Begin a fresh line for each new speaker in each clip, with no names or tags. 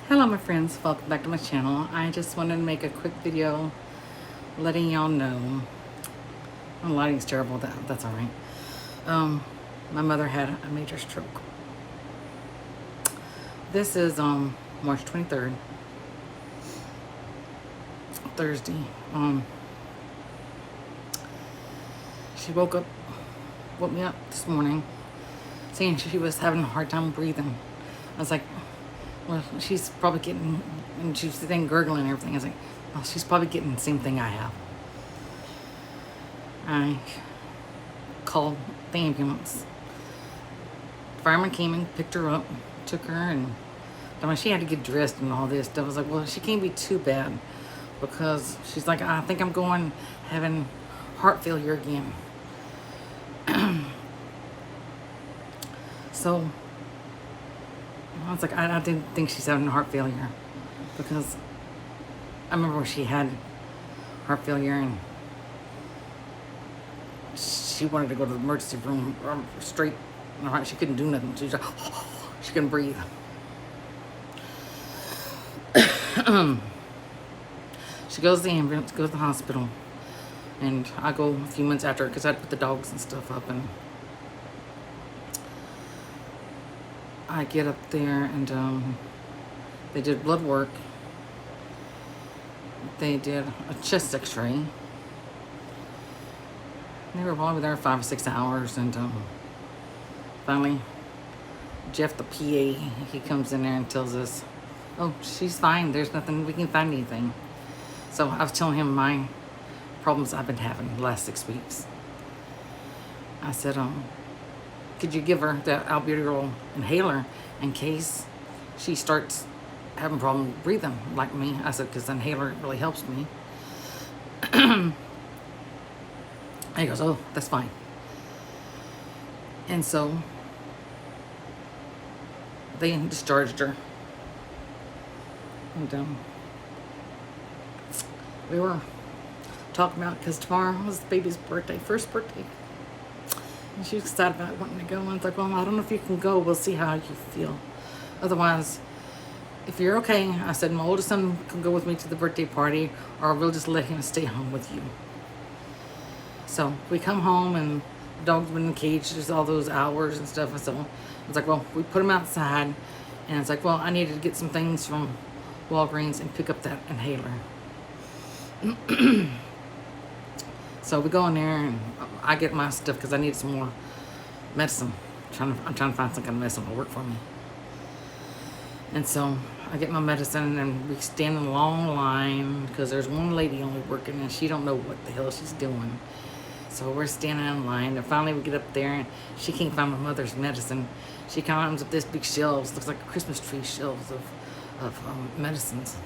Hello my friends, welcome back to my channel. I just wanted to make a quick video letting y'all know my lighting's terrible. That's all right. My mother had a major stroke. This is March 23rd, Thursday. She woke me up this morning saying she was having a hard time breathing. I was like, well, she's probably getting, and she was then gurgling and everything. I was like, well, she's probably getting the same thing I have. I called the ambulance. Fireman came and picked her up, took her, and I mean, she had to get dressed and all this stuff. I was like, well, she can't be too bad, because she's like, I think I'm having heart failure again. So I was like, I didn't think she's having heart failure, because I remember when she had heart failure and she wanted to go to the emergency room straight. She couldn't do nothing. She was like, she couldn't breathe. She goes to the ambulance, goes to the hospital, and I go a few months after because I'd put the dogs and stuff up, and I get up there and they did blood work. They did a chest x-ray. They were probably there 5 or 6 hours, and finally Jeff, the PA, he comes in there and tells us, oh, she's fine, there's nothing, we can find anything. So I was telling him my problems I've been having the last 6 weeks. I said, could you give her the albuterol inhaler in case she starts having problem breathing like me? I said, because the inhaler really helps me. He goes, oh, that's fine. And so they discharged her. And we were talking about, because tomorrow was the baby's birthday, first birthday. And she was excited about wanting to go. And I was like, well, I don't know if you can go. We'll see how you feel. Otherwise, if you're okay, I said, my oldest son can go with me to the birthday party, or we'll just let him stay home with you. So we come home, and the dog's been in the cage just all those hours and stuff. And so I was like, well, we put him outside. And it's like, well, I needed to get some things from Walgreens and pick up that inhaler. So we go in there, and I get my stuff because I need some more medicine. I'm trying to find some kind of medicine that will work for me. And so I get my medicine, and we stand in a long line because there's one lady only working, and she don't know what the hell she's doing. So we're standing in line, and finally we get up there, and she can't find my mother's medicine. She comes up this big shelves, looks like a Christmas tree shelves of medicines.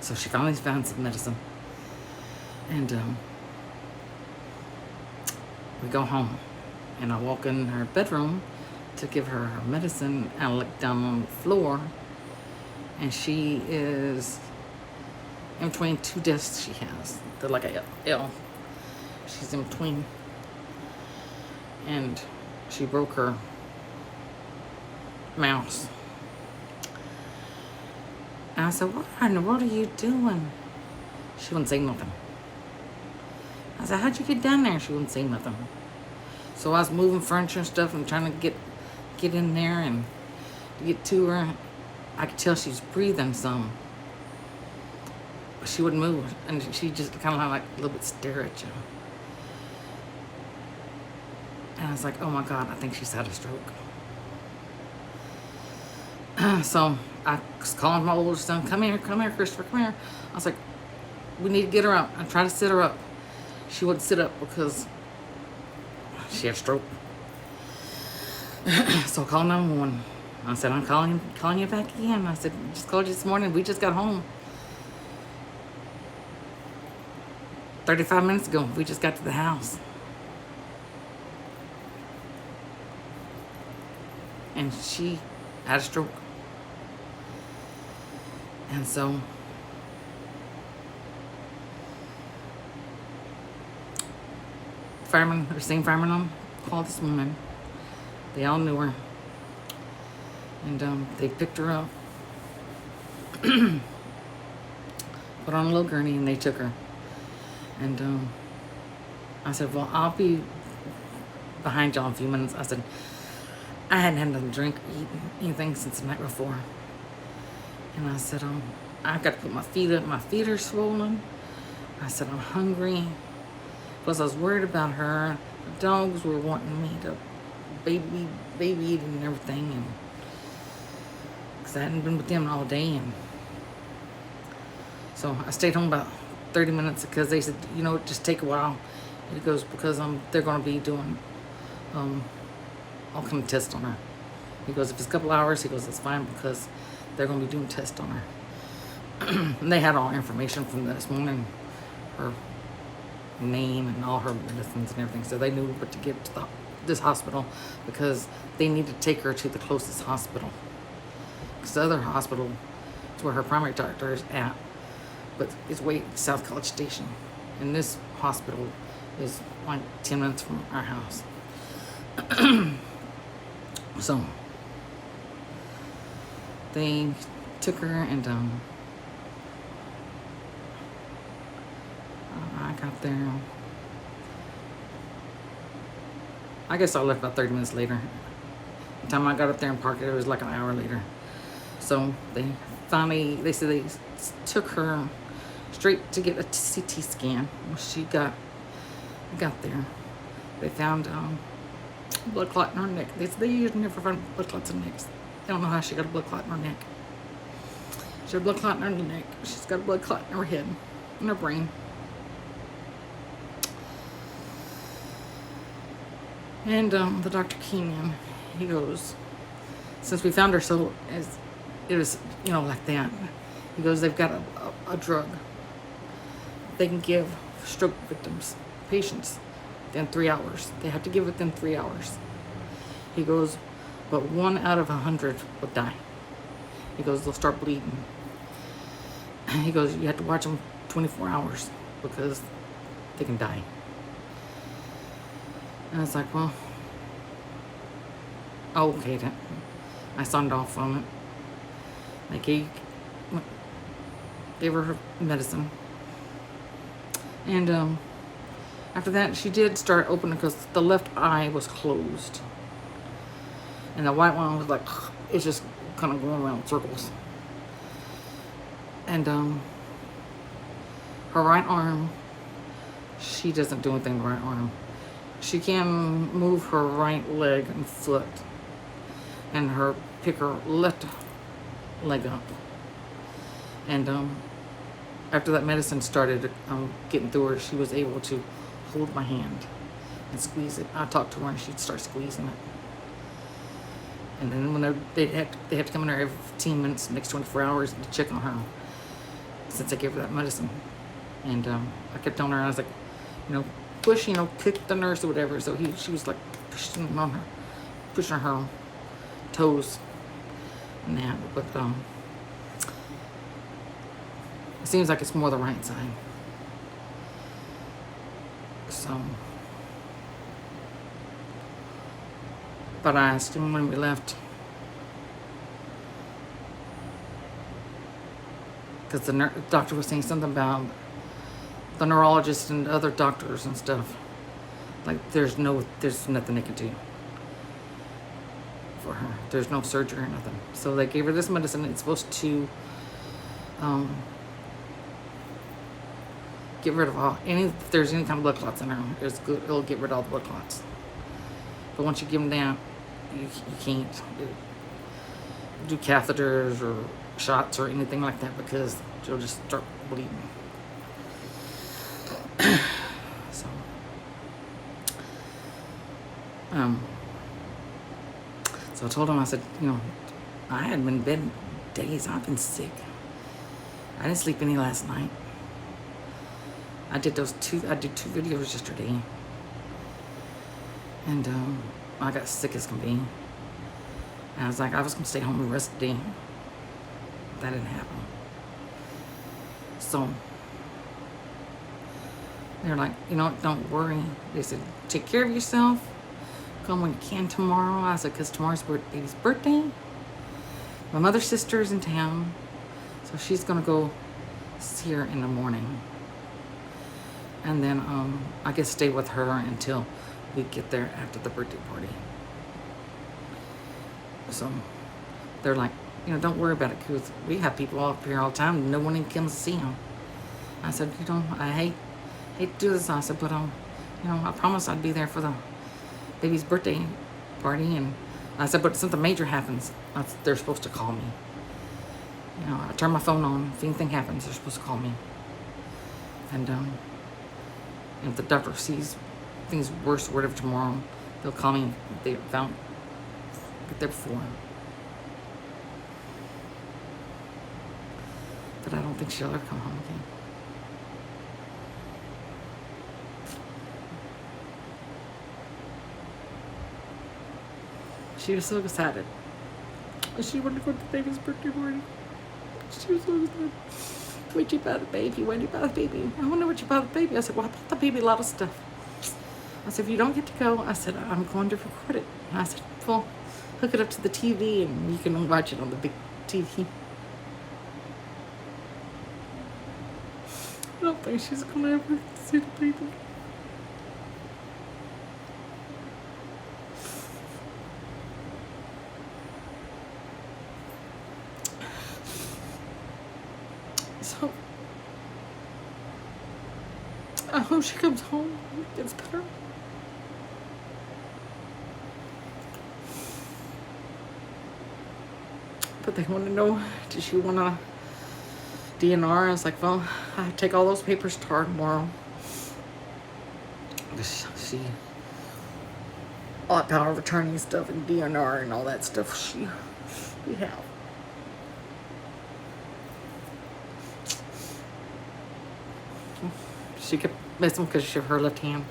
So she finally found some medicine, and we go home, and I walk in her bedroom to give her her medicine, and I look down on the floor, and she is in between two discs she has. They're like a L. She's in between, and she broke her mouse. And I said, what in the world are you doing? She wouldn't say nothing. I said, how'd you get down there? She wouldn't say nothing. So I was moving furniture and stuff and trying to get in there and get to her. I could tell she's breathing some. But she wouldn't move. And she just kind of like a little bit stare at you. And I was like, oh my God, I think she's had a stroke. So I was calling my oldest son, come here, Christopher, come here. I was like, we need to get her up. I tried to sit her up. She wouldn't sit up because she had a stroke. So I called 911. I said, I'm calling you back again. I said, just called you this morning. We just got home 35 minutes ago. We just got to the house. And she had a stroke. And so the same fireman called this morning. They all knew her. And they picked her up, put her on a little gurney, and they took her. And I said, well, I'll be behind y'all in a few minutes. I said, I hadn't had nothing to drink or eat anything since the night before. And I said, I got to put my feet up. My feet are swollen. I said, I'm hungry. Plus, I was worried about her. The dogs were wanting me to baby eat and everything. And because I hadn't been with them all day. And so I stayed home about 30 minutes because they said, just take a while. He goes, because they're going to be doing all kind of tests on her. He goes, if it's a couple hours, he goes, it's fine because they're going to be doing tests on her. And they had all information from this morning, her name and all her medicines and everything. So they knew what to give to this hospital because they need to take her to the closest hospital. Because the other hospital is where her primary doctor is at, but it's way South College Station. And this hospital is like 10 minutes from our house. So they took her, and I got there. I guess I left about 30 minutes later. The time I got up there and parked it was like an hour later. So they said they took her straight to get a CT scan. When she got there, they found blood clot in her neck. They said they usually never find blood clots in necks. They don't know how she got a blood clot in her neck. She had a blood clot in her neck. She's got a blood clot in her head, in her brain. And the doctor came in. He goes, since we found her so as it was, like that, he goes, they've got a drug they can give stroke victims, patients, within 3 hours. They have to give it within 3 hours. He goes, but 1 out of 100 will die. He goes, they'll start bleeding. He goes, you have to watch them 24 hours because they can die. And I was like, well, oh, okay then. I signed off on it. They gave her medicine. And after that, she did start opening because the left eye was closed. And the white one was like, it's just kind of going around in circles. And her right arm, she doesn't do anything with her right arm. She can move her right leg and foot and pick her left leg up. And after that medicine started getting through her, she was able to hold my hand and squeeze it. I talked to her and she'd start squeezing it. And then when they have to come in there every 15 minutes, next 24 hours to check on her since I gave her that medicine. And I kept telling her, I was like, push, kick the nurse or whatever. So she was like pushing her toes and that. But it seems like it's more the right side. So, but I asked him when we left, because the doctor was saying something about the neurologist and other doctors and stuff. Like there's nothing they can do for her. There's no surgery or nothing. So they gave her this medicine. It's supposed to get rid of if there's any kind of blood clots in her, it's good. It'll get rid of all the blood clots. But once you give them down, you can't do catheters or shots or anything like that because she'll just start bleeding. So, so I told him, I said, I hadn't been in bed days. I've been sick. I didn't sleep any last night. I did 2 videos yesterday. And I got sick as can be. And I was like, I was going to stay home the rest of the day. That didn't happen. So they're like, don't worry. They said, take care of yourself. Come when you can tomorrow. I said, because tomorrow's baby's birthday. My mother's sister is in town, so she's gonna go see her in the morning. And then I guess stay with her until we get there after the birthday party. So they're like, don't worry about it, because we have people up here all the time and no one even comes to see them. I said, I hate to do this. I said, but I promised I'd be there for the baby's birthday party. And I said, but if something major happens, they're supposed to call me. I turn my phone on. If anything happens, they're supposed to call me. And if the doctor sees things worse or whatever tomorrow, they'll call me if they found get there before. But I don't think she'll ever come home again. She was so excited. She wanted to go to the baby's birthday party. She was so excited. Where'd you buy the baby? Where'd you buy the baby? I wonder what you bought the baby. I said, well, I bought the baby a lot of stuff. I said, if you don't get to go, I said, I'm going to record it. And I said, well, hook it up to the TV and you can watch it on the big TV. I don't think she's going to ever see the baby. So, I hope she comes home and gets better. But they want to know, does she want to DNR? I was like, well, I take all those papers to her tomorrow. She, all that power of attorney stuff and DNR and all that stuff we have. She kept messing because she her left hand.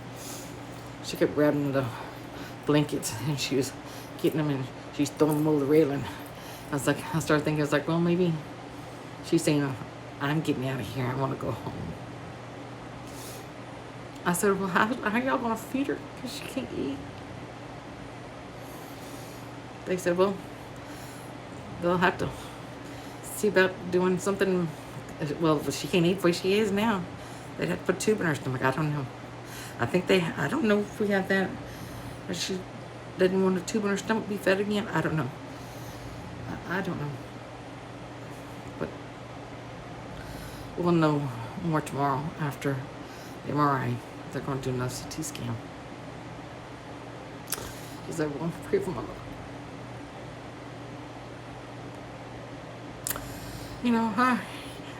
She kept grabbing the blankets and she was getting them and she's throwing them over the railing. I started thinking, well, maybe she's saying, I'm getting out of here. I want to go home. I said, well, how are y'all going to feed her? Because she can't eat. They said, well, they'll have to see about doing something. Well, she can't eat the way she is now. They'd have to put a tube in her stomach. I don't know. I don't know if we have that. If she didn't want a tube in her stomach be fed again. I don't know. I don't know. But we'll know more tomorrow after the MRI. They're going to do another CT scan. Because I want to pray for my mother.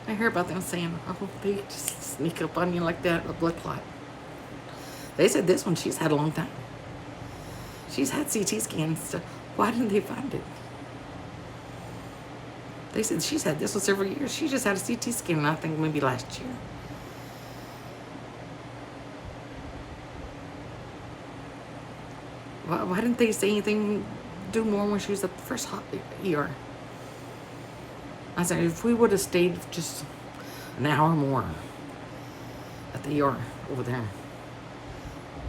I hear about them saying, oh, they just sneak up on you like that, a blood clot. They said this one she's had a long time. She's had CT scans. So why didn't they find it? They said she's had this for several years. She just had a CT scan, I think maybe last year. Why didn't they say anything, do more when she was at the first ER? I said, if we would have stayed just an hour more at the ER over there,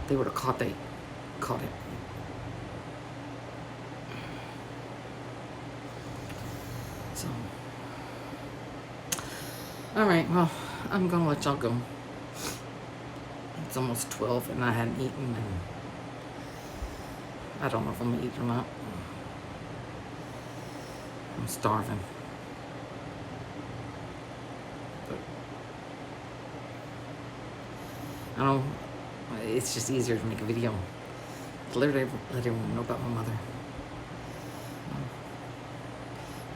they would have caught it. So, all right, well, I'm gonna let y'all go. It's almost 12 and I hadn't eaten, and I don't know if I'm gonna eat or not. I'm starving. But I don't know, it's just easier to make a video to let everyone know about my mother.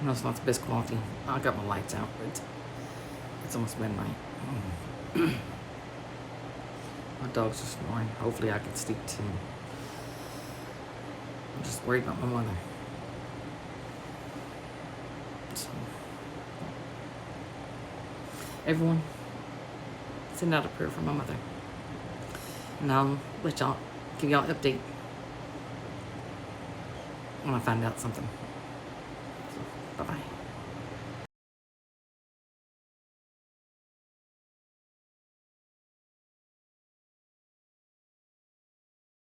I know it's not the best quality. I got my lights out, but it's almost midnight. My dogs are snoring. Hopefully I can sleep too. I'm just worried about my mother. So, everyone, send out a prayer for my mother. And I'll give y'all an update when I find out something. So, bye-bye.